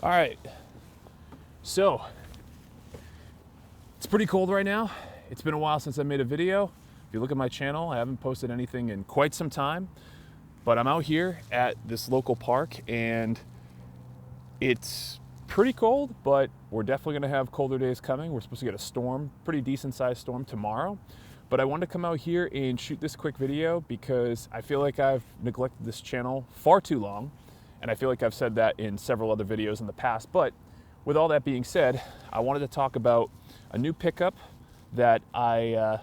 All right, so it's pretty cold right now. It's been a while since I made a video. If you look at my channel, I haven't posted anything in quite some time, but I'm out here at this local park and it's pretty cold, but we're definitely gonna have colder days coming. We're supposed to get a storm, pretty decent sized storm tomorrow. But I wanted to come out here and shoot this quick video because I feel like I've neglected this channel far too long. And I feel like I've said that in several other videos in the past. But with all that being said, I wanted to talk about a new pickup that I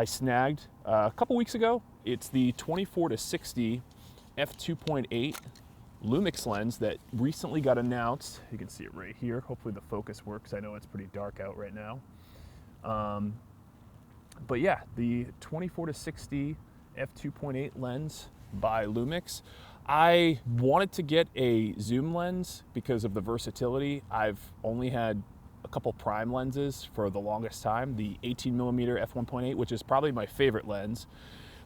snagged a couple weeks ago. It's the 24-60 F2.8 Lumix lens that recently got announced. You can see it right here. Hopefully the focus works. I know it's pretty dark out right now. But yeah, the 24-60 F2.8 lens by Lumix. I wanted to get a zoom lens because of the versatility. I've only had a couple prime lenses for the longest time. The 18mm f1.8, which is probably my favorite lens.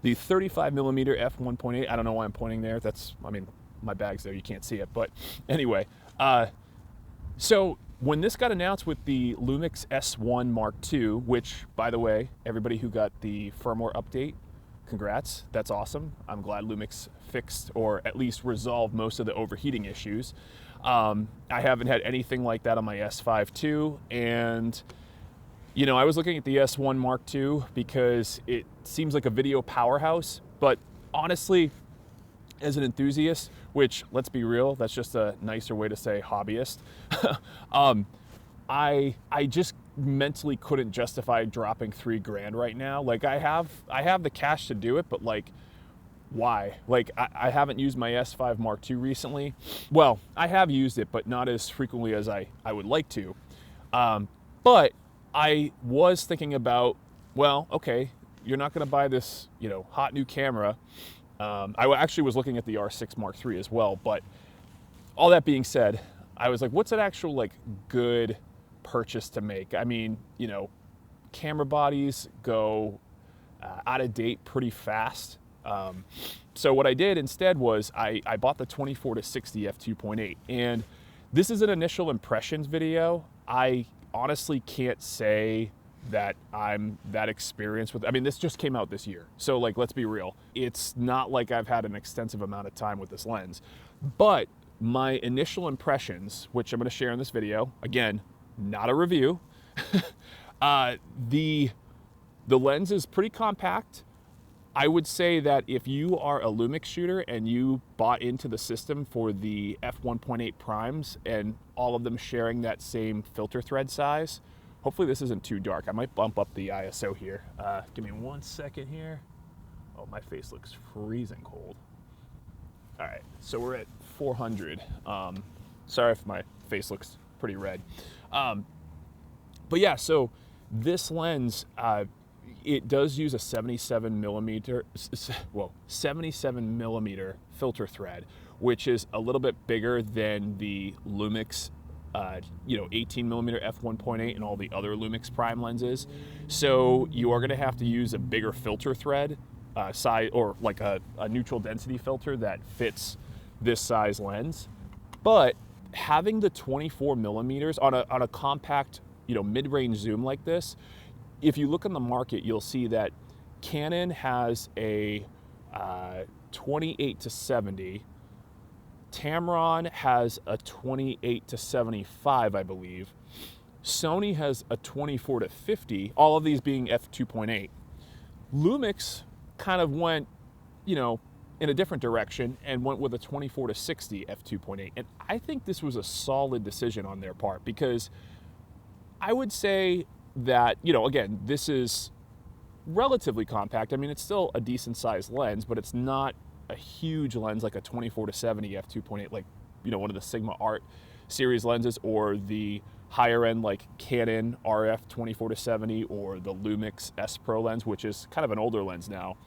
The 35mm f1.8, I don't know why I'm pointing there. My bag's there, you can't see it. But anyway, so when this got announced with the Lumix S1 Mark II, which, by the way, everybody who got the firmware update, congrats, that's awesome. I'm glad Lumix fixed or at least resolved most of the overheating issues. I haven't had anything like that on my S5 II, and I was looking at the S1 Mark II because it seems like a video powerhouse, but honestly, as an enthusiast, which, let's be real, that's just a nicer way to say hobbyist, I just mentally couldn't justify dropping $3,000 right now. Like I have the cash to do it, but like, why? Like I haven't used my S5 Mark II recently. Well, I have used it, but not as frequently as I would like to. But I was thinking about, well, okay, you're not gonna buy this, hot new camera. I actually was looking at the R6 Mark III as well, but all that being said, I was like, what's an actual like good purchase to make? I mean, camera bodies go out of date pretty fast. So what I did instead was I bought the 24-60 f2.8, and this is an initial impressions video. I honestly can't say that I'm that experienced with, this just came out this year. So like, let's be real. It's not like I've had an extensive amount of time with this lens, but my initial impressions, which I'm gonna share in this video, again, not a review. The lens is pretty compact. I would say that if you are a Lumix shooter and you bought into the system for the f1.8 primes and all of them sharing that same filter thread size, hopefully this isn't too dark. I might bump up the ISO here. Give me 1 second here. Oh, my face looks freezing cold. All right, so we're at 400. Sorry if my face looks pretty red. But yeah, so this lens, it does use a 77 millimeter filter thread, which is a little bit bigger than the Lumix 18mm f1.8 and all the other Lumix prime lenses. So you are gonna have to use a bigger filter thread size, or like a neutral density filter that fits this size lens. But having the 24 millimeters on a compact, mid-range zoom like this, if you look on the market, you'll see that Canon has a 28-70. Tamron has a 28-75, I believe. Sony has a 24-50, all of these being f2.8. Lumix kind of went, in a different direction and went with a 24-60 f2.8. And I think this was a solid decision on their part, because I would say that, again, this is relatively compact. It's still a decent sized lens, but it's not a huge lens like a 24-70 f2.8, like, one of the Sigma Art series lenses, or the higher end like Canon RF 24-70, or the Lumix S Pro lens, which is kind of an older lens now.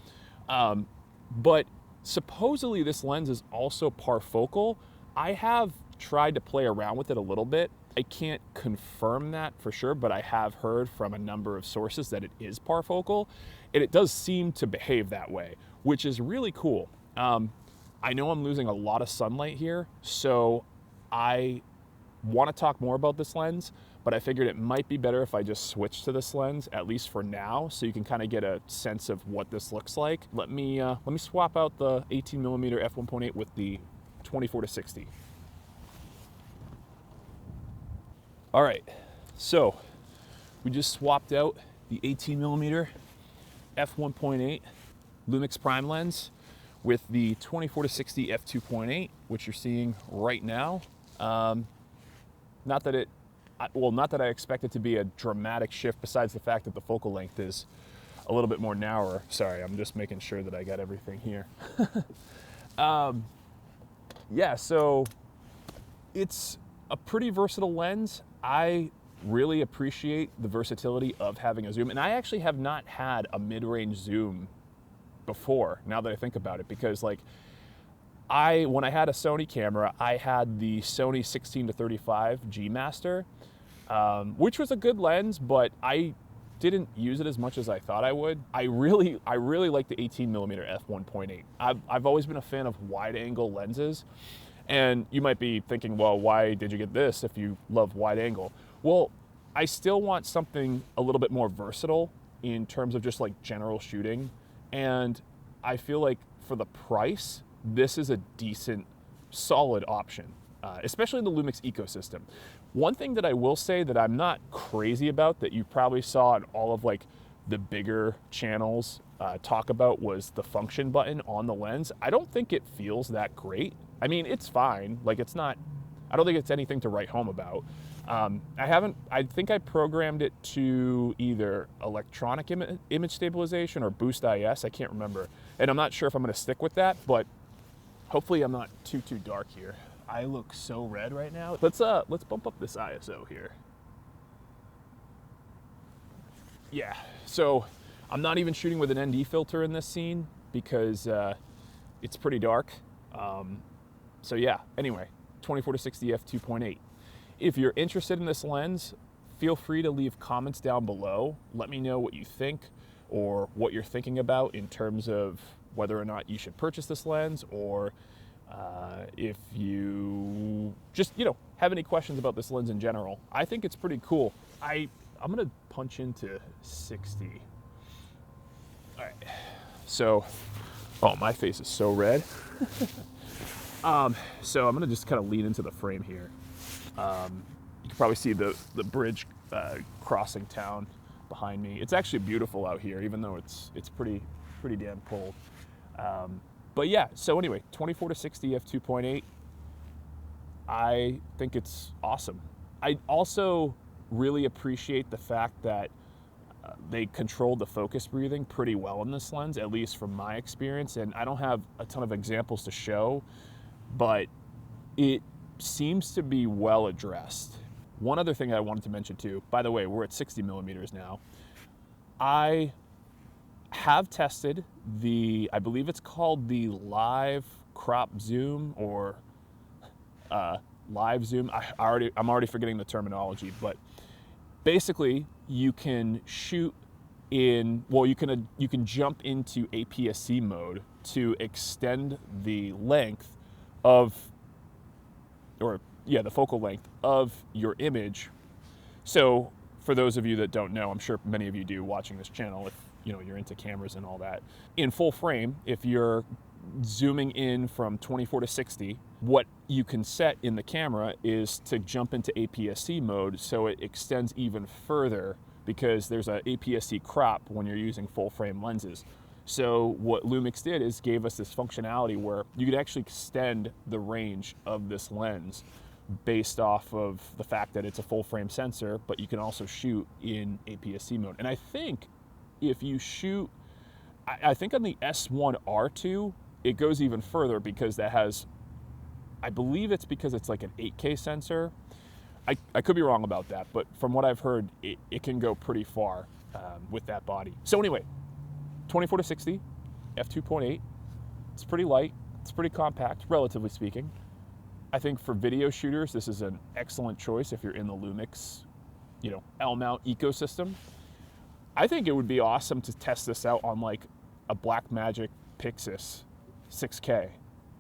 But supposedly this lens is also parfocal. I have tried to play around with it a little bit. I can't confirm that for sure, but I have heard from a number of sources that it is parfocal, and it does seem to behave that way, which is really cool. I know I'm losing a lot of sunlight here, so I want to talk more about this lens, but I figured it might be better if I just switch to this lens, at least for now, so you can kind of get a sense of what this looks like. Let me swap out the 18mm f1.8 with the 24-60. All right, so we just swapped out the 18mm f1.8 Lumix prime lens with the 24-60 f2.8, which you're seeing right now. Not that I expect it to be a dramatic shift, besides the fact that the focal length is a little bit more narrower. Sorry, I'm just making sure that I got everything here. Yeah, so it's a pretty versatile lens. I really appreciate the versatility of having a zoom, and I actually have not had a mid-range zoom before, now that I think about it, because like when I had a Sony camera, I had the Sony 16-35 G Master, which was a good lens, but I didn't use it as much as I thought I would. I really like the 18mm f1.8. I've always been a fan of wide angle lenses, and you might be thinking, well, why did you get this if you love wide angle? Well, I still want something a little bit more versatile in terms of just like general shooting, and I feel like for the price, this is a decent, solid option, especially in the Lumix ecosystem. One thing that I will say that I'm not crazy about, that you probably saw on all of like the bigger channels talk about, was the function button on the lens. I don't think it feels that great. I mean, it's fine. Like, it's not, I don't think it's anything to write home about. I think I programmed it to either electronic image stabilization or Boost IS. I can't remember. And I'm not sure if I'm going to stick with that, but hopefully I'm not too dark here. I look so red right now. Let's bump up this ISO here. Yeah, so I'm not even shooting with an ND filter in this scene because it's pretty dark. So yeah, anyway, 24-60 f2.8. If you're interested in this lens, feel free to leave comments down below. Let me know what you think or what you're thinking about in terms of whether or not you should purchase this lens, or if you just, have any questions about this lens in general. I think it's pretty cool. I'm gonna punch into 60. All right, so, oh, my face is so red. So I'm gonna just kind of lean into the frame here. You can probably see the bridge crossing town behind me. It's actually beautiful out here, even though it's pretty damn cold. But yeah, so anyway, 24-60 f2.8. I think it's awesome. I also really appreciate the fact that they controlled the focus breathing pretty well in this lens, at least from my experience. And I don't have a ton of examples to show, but it seems to be well addressed. One other thing I wanted to mention too, by the way, we're at 60mm now. I have tested I believe it's called the live crop zoom, or live zoom. I'm already forgetting the terminology, but basically you can shoot in, well, you can jump into APS-C mode to extend the length of, the focal length of your image. So for those of you that don't know, I'm sure many of you do watching this channel, if you're into cameras and all that, in full frame, if you're zooming in from 24-60, what you can set in the camera is to jump into APS-C mode, so it extends even further, because there's a APS-C crop when you're using full frame lenses. So what Lumix did is gave us this functionality where you could actually extend the range of this lens based off of the fact that it's a full frame sensor, but you can also shoot in APS-C mode. And I think if you shoot, I think on the S1R2, it goes even further, because that has, I believe it's because it's like an 8K sensor. I could be wrong about that, but from what I've heard, it can go pretty far with that body. So anyway, 24-60, f2.8, it's pretty light, it's pretty compact, relatively speaking. I think for video shooters, this is an excellent choice if you're in the Lumix, L-mount ecosystem. I think it would be awesome to test this out on like a Blackmagic Pixis 6K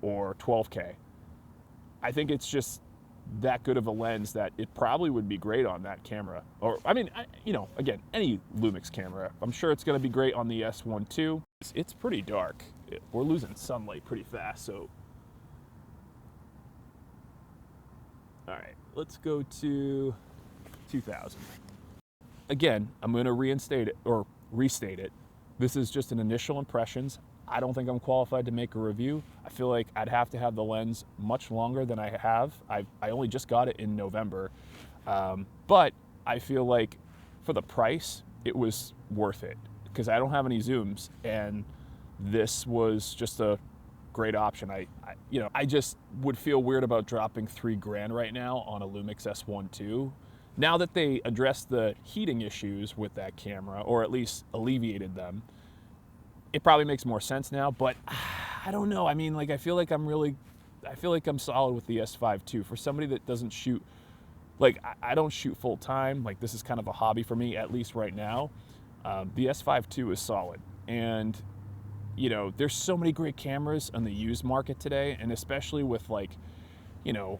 or 12K. I think it's just that good of a lens that it probably would be great on that camera. Or, I mean, you know, again, any Lumix camera. I'm sure it's going to be great on the S1 too. It's pretty dark. We're losing sunlight pretty fast, so. All right, let's go to 2000. Again, I'm going to reinstate it or restate it. This is just an initial impressions. I don't think I'm qualified to make a review. I feel like I'd have to have the lens much longer than I have. I only just got it in November, but I feel like for the price, it was worth it because I don't have any zooms, and this was just a great option. I just would feel weird about dropping $3,000 right now on a Lumix S1 II. Now that they addressed the heating issues with that camera, or at least alleviated them, it probably makes more sense now, but I don't know. I mean, like, I feel like I'm solid with the S5 too. For somebody that doesn't shoot, like, I don't shoot full time. Like, this is kind of a hobby for me, at least right now. The S5 II is solid. And, you know, there's so many great cameras on the used market today, and especially with, like, you know,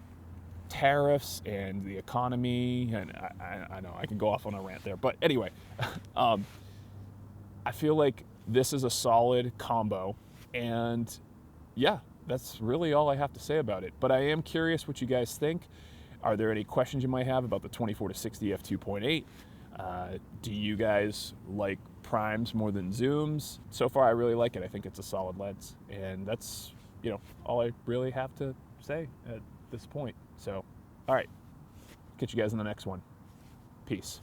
tariffs and the economy, and I know I can go off on a rant there, but anyway, I feel like this is a solid combo, and yeah, that's really all I have to say about it. But I am curious what you guys think. Are there any questions you might have about the 24-60 f2.8? Do you guys like primes more than zooms? So far, I really like it. I think it's a solid lens, and that's, you know, all I really have to say at this point. So, all right, catch you guys in the next one. Peace.